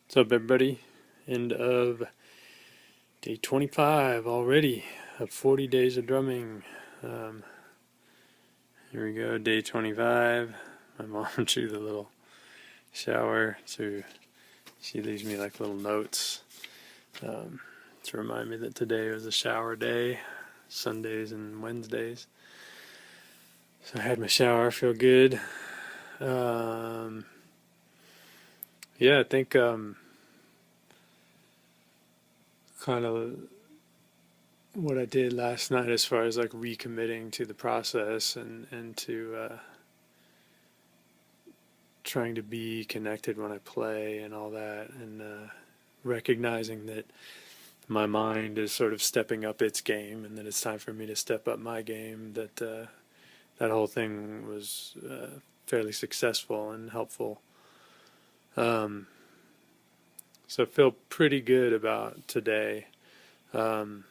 What's up, everybody? End of day 25 already of 40 days of drumming. Um, Here we go, day 25. My mom drew the little shower, so she leaves me like little notes to remind me that today was a shower day, Sundays and Wednesdays. So I had my shower, feel good. Um, yeah, I think kind of what I did last night as far as like recommitting to the process and to trying to be connected when I play and all that, and recognizing that my mind is sort of stepping up its game, and that it's time for me to step up my game. That whole thing was fairly successful and helpful. Um, so I feel pretty good about today. Um,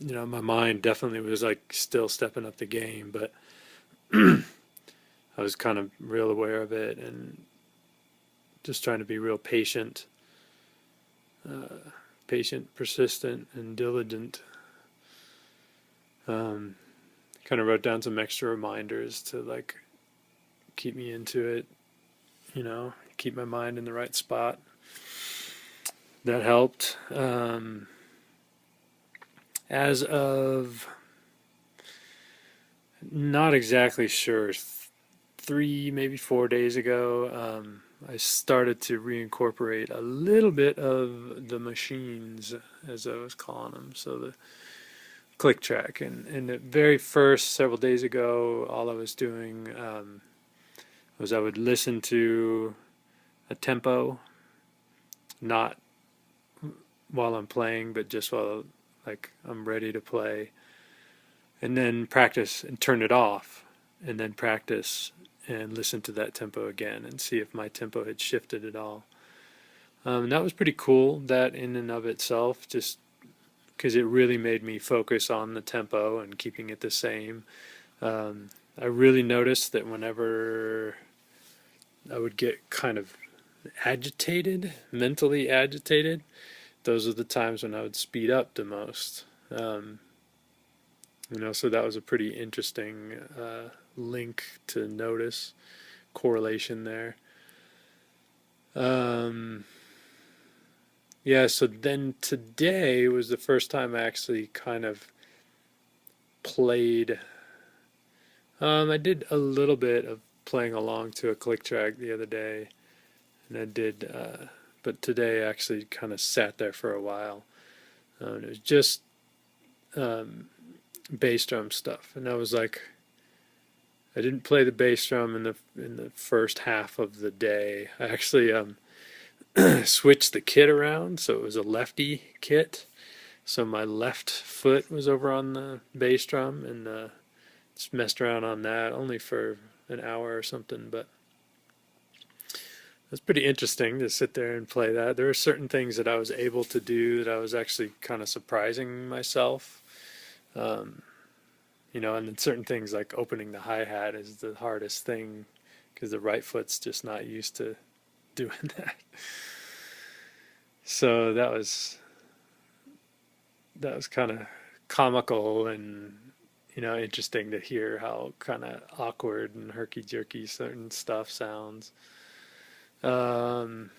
my mind definitely was like still stepping up the game, but I was kind of real aware of it and just trying to be real patient, persistent, and diligent. Um, Kind of wrote down some extra reminders to like keep me into it, keep my mind in the right spot. That helped. As of not exactly sure, 3 maybe 4 days ago, I started to reincorporate a little bit of the machines, as I was calling them. So the click track, and the very first several days ago, all I was doing was I would listen to a tempo, not while I'm playing, but just while like I'm ready to play, and then practice and turn it off, and then practice and listen to that tempo again and see if my tempo had shifted at all. That was pretty cool, that in and of itself, just because it really made me focus on the tempo and keeping it the same. I really noticed that whenever I would get kind of agitated, mentally agitated, those are the times when I would speed up the most. So that was a pretty interesting link to notice, correlation there. Um, yeah, so then today was the first time I actually kind of played. I did a little bit of playing along to a click track the other day, and but today I actually kind of sat there for a while. It was just um, bass drum stuff, and I was like, I didn't play the bass drum in the first half of the day. I actually switched the kit around, so it was a lefty kit. So my left foot was over on the bass drum, and just messed around on that only for an hour or something, but it's pretty interesting to sit there and play that. There are certain things that I was able to do that I was actually kind of surprising myself. Um, and then certain things like opening the hi-hat is the hardest thing because the right foot's just not used to doing that. So that was kind of comical and interesting to hear how kind of awkward and herky-jerky certain stuff sounds. Um,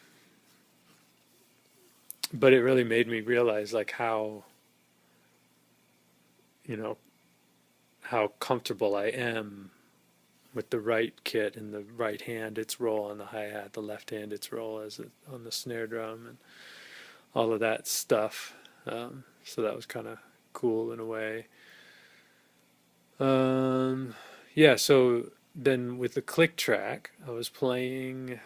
but it really made me realize like you know, how comfortable I am with the right kit and the right hand its role on the hi-hat, the left hand its role on the snare drum, and all of that stuff. So that was kind of cool in a way. Yeah, so then with the click track, I was playing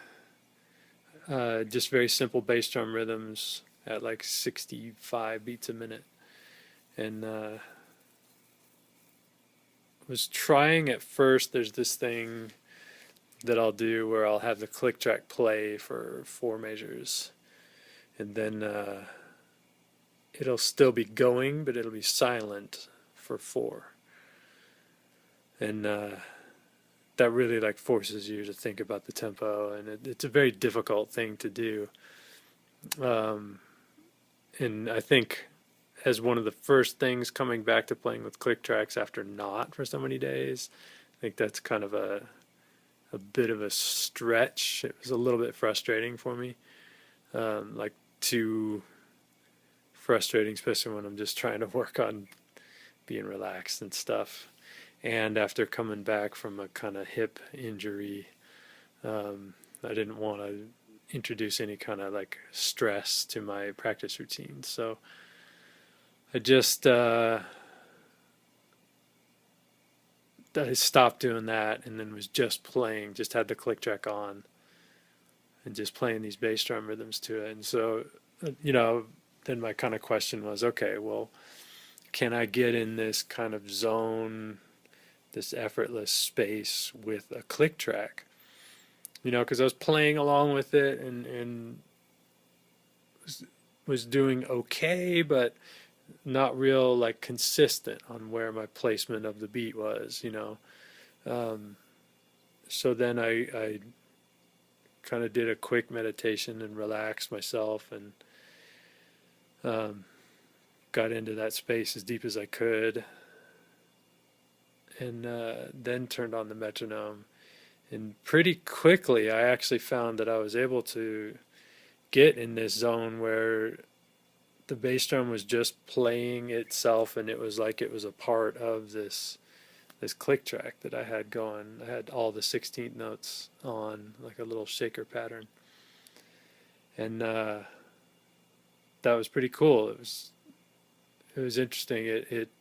just very simple bass drum rhythms at like 65 beats a minute, and was trying at first. There's this thing that I'll do where I'll have the click track play for 4 measures, and then it'll still be going, but it'll be silent for 4. And that really like forces you to think about the tempo, and it's a very difficult thing to do. Um, and I think as one of the first things coming back to playing with click tracks after not for so many days, I think that's kind of a bit of a stretch. It was a little bit frustrating for me, like too frustrating, especially when I'm just trying to work on being relaxed and stuff. And after coming back from a kind of hip injury, I didn't want to introduce any kind of like stress to my practice routine. So I just I stopped doing that and then was just playing, just had the click track on and just playing these bass drum rhythms to it. And so, then my kind of question was, okay, well, can I get in this kind of zone, this effortless space with a click track? Because I was playing along with it and was doing okay, but not real like consistent on where my placement of the beat was. So then I kind of did a quick meditation and relaxed myself and got into that space as deep as I could, and then turned on the metronome. And pretty quickly, I actually found that I was able to get in this zone where the bass drum was just playing itself, and it was like it was a part of this click track that I had going. I had all the 16th notes on, like a little shaker pattern, and that was pretty cool. It was interesting. It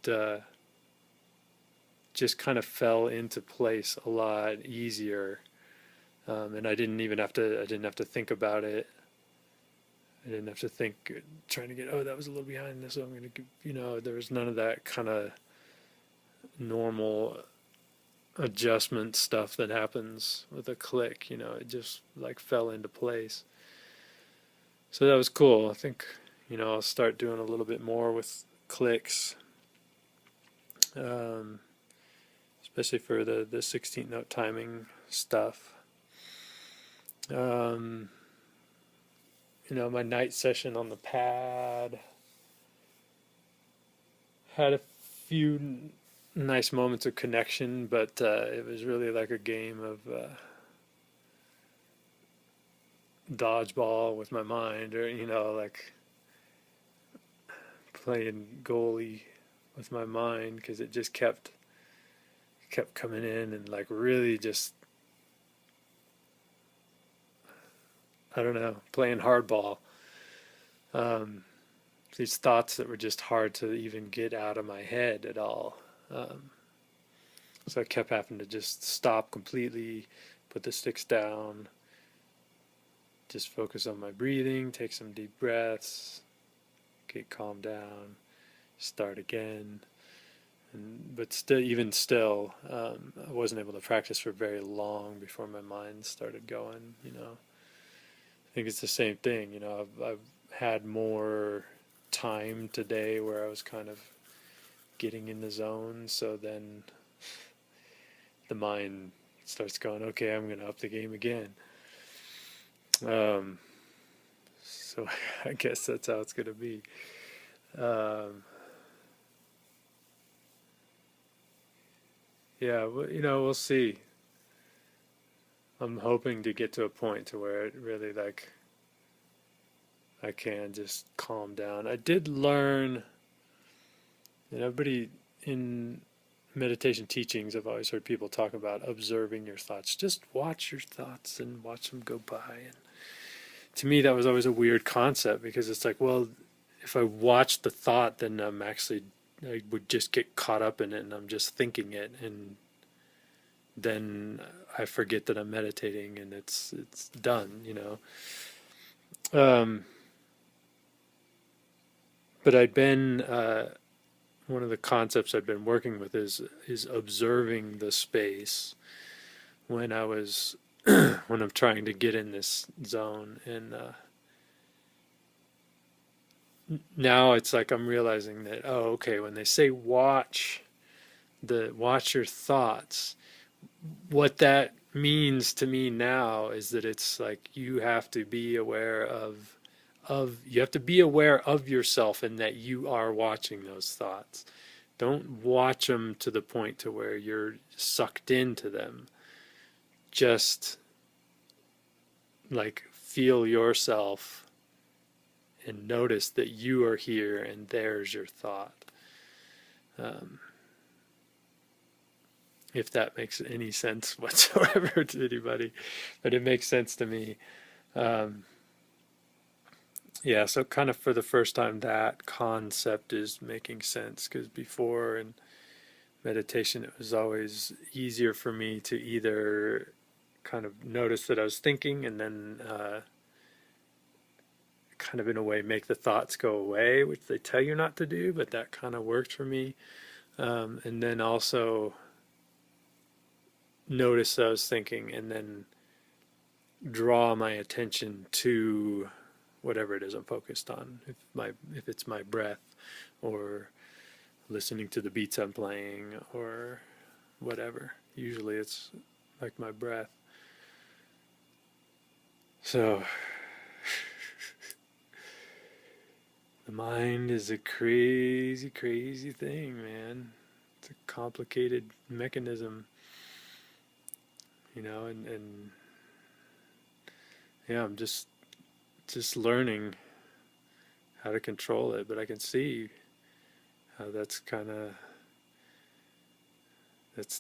just kind of fell into place a lot easier, and I didn't have to think about it. I didn't have to think trying to get, oh, that was a little behind this, so I'm going to, there was none of that kind of normal adjustment stuff that happens with a click. It just like fell into place. So that was cool. I think, I'll start doing a little bit more with clicks, especially for the 16th note timing stuff. My night session on the pad had a few nice moments of connection, but it was really like a game of dodgeball with my mind, or like playing goalie with my mind, because it just kept coming in and like really just, I don't know, playing hardball. These thoughts that were just hard to even get out of my head at all. So I kept having to just stop completely, put the sticks down, just focus on my breathing, take some deep breaths, get calmed down, start again. But still, I wasn't able to practice for very long before my mind started going. I think it's the same thing. I've had more time today where I was kind of getting in the zone, so then the mind starts going, okay, I'm going to up the game again. So I guess that's how it's going to be. Yeah, we'll see. I'm hoping to get to a point to where it really like I can just calm down. I did learn, and everybody in meditation teachings, I've always heard people talk about observing your thoughts. Just watch your thoughts and watch them go by. And to me, that was always a weird concept, because it's like, well, if I watch the thought, then I would just get caught up in it and I'm just thinking it, and then I forget that I'm meditating and it's done. But I'd been one of the concepts I've been working with is observing the space when I was when I'm trying to get in this zone. And now it's like I'm realizing that, oh, okay, when they say watch your thoughts, what that means to me now is that it's like you have to be aware of you have to be aware of yourself and that you are watching those thoughts. Don't watch them to the point to where you're sucked into them. Just like feel yourself and notice that you are here and there's your thought. Um, if that makes any sense whatsoever to anybody, but it makes sense to me. Um, yeah, so kind of for the first time, that concept is making sense because before in meditation, it was always easier for me to either kind of notice that I was thinking and then kind of in a way make the thoughts go away, which they tell you not to do, but that kind of worked for me. And then also notice that I was thinking and then draw my attention to whatever it is I'm focused on. If it's my breath or listening to the beats I'm playing or whatever. Usually it's like my breath. So the mind is a crazy, crazy thing, man. It's a complicated mechanism, and yeah, I'm just learning how to control it, but I can see how that's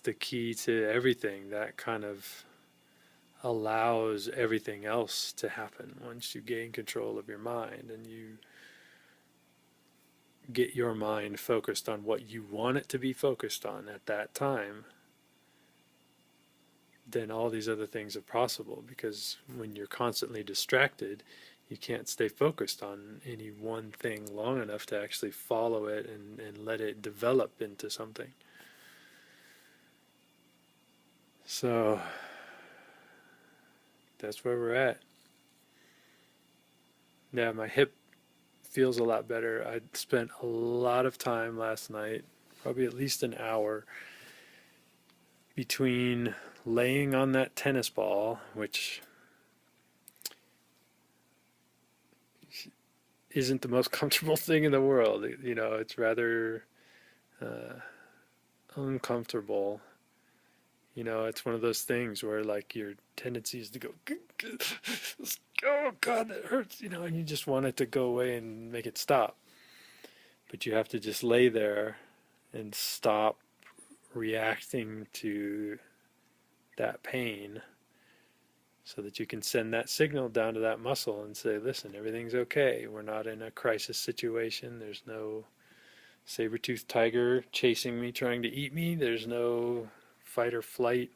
the key to everything. That kind of allows everything else to happen once you gain control of your mind and you get your mind focused on what you want it to be focused on at that time. Then all these other things are possible, because when you're constantly distracted, you can't stay focused on any one thing long enough to actually follow it and let it develop into something. So that's where we're at. Yeah, my hip feels a lot better. I spent a lot of time last night, probably at least an hour, between laying on that tennis ball, which isn't the most comfortable thing in the world. It's rather uh, uncomfortable. It's one of those things where like your tendency is to go, oh God, that hurts, and you just want it to go away and make it stop. But you have to just lay there and stop reacting to that pain so that you can send that signal down to that muscle and say, listen, everything's okay. We're not in a crisis situation. There's no saber-toothed tiger chasing me, trying to eat me. There's no fight or flight,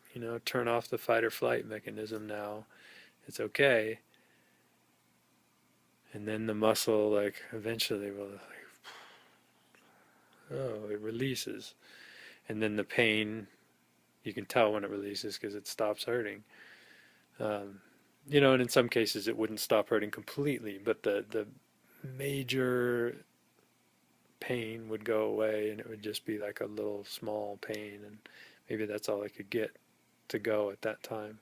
turn off the fight or flight mechanism now. It's okay. And then the muscle, like, eventually will, it releases. And then the pain, you can tell when it releases because it stops hurting. And in some cases it wouldn't stop hurting completely, but the major pain would go away and it would just be like a little small pain, and maybe that's all I could get to go at that time.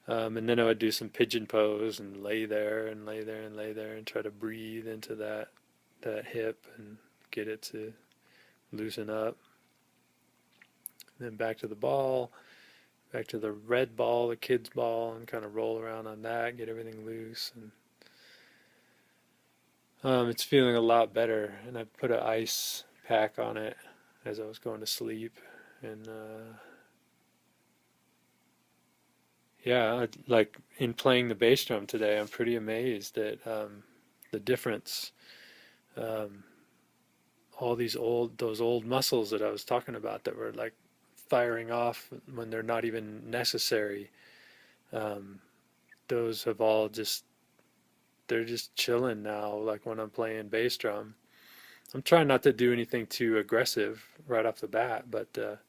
And then I would do some pigeon pose and lay there and lay there and lay there and try to breathe into that hip and get it to loosen up. And then back to the ball, back to the red ball, the kid's ball, and kind of roll around on that, get everything loose. And it's feeling a lot better. And I put an ice pack on it as I was going to sleep. And yeah, like in playing the bass drum today, I'm pretty amazed at the difference. Um, all those old muscles that I was talking about that were like firing off when they're not even necessary. Um, those have all they're just chilling now. Like when I'm playing bass drum, I'm trying not to do anything too aggressive right off the bat, but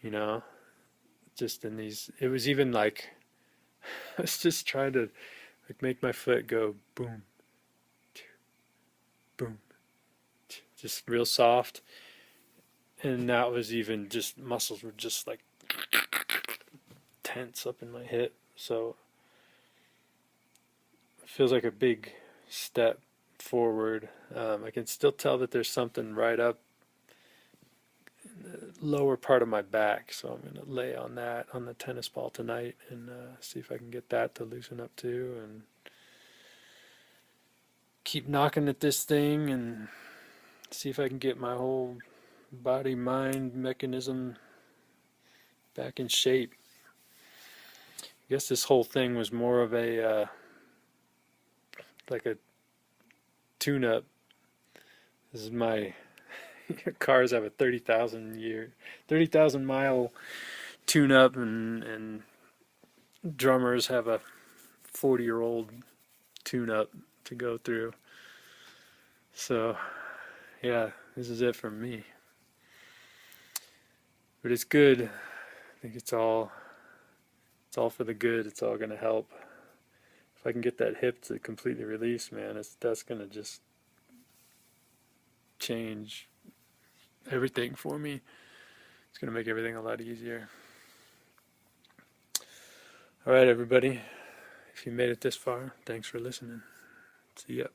you know, just in these, it was even like I was just trying to like make my foot go boom, boom, just real soft, and that was even just muscles were just like tense up in my hip, so it feels like a big step forward. I can still tell that there's something right up lower part of my back, so I'm going to lay on that on the tennis ball tonight and see if I can get that to loosen up too, and keep knocking at this thing and see if I can get my whole body mind mechanism back in shape. I guess this whole thing was more of a like a tune-up. This is my cars have a 30,000 mile tune-up, and drummers have a 40-year-old tune-up to go through. So yeah, this is it for me. But it's good. I think it's all for the good. It's all gonna help. If I can get that hip to completely release, man, that's gonna just change everything for me. It's gonna make everything a lot easier. All right, everybody. If you made it this far, thanks for listening. See ya.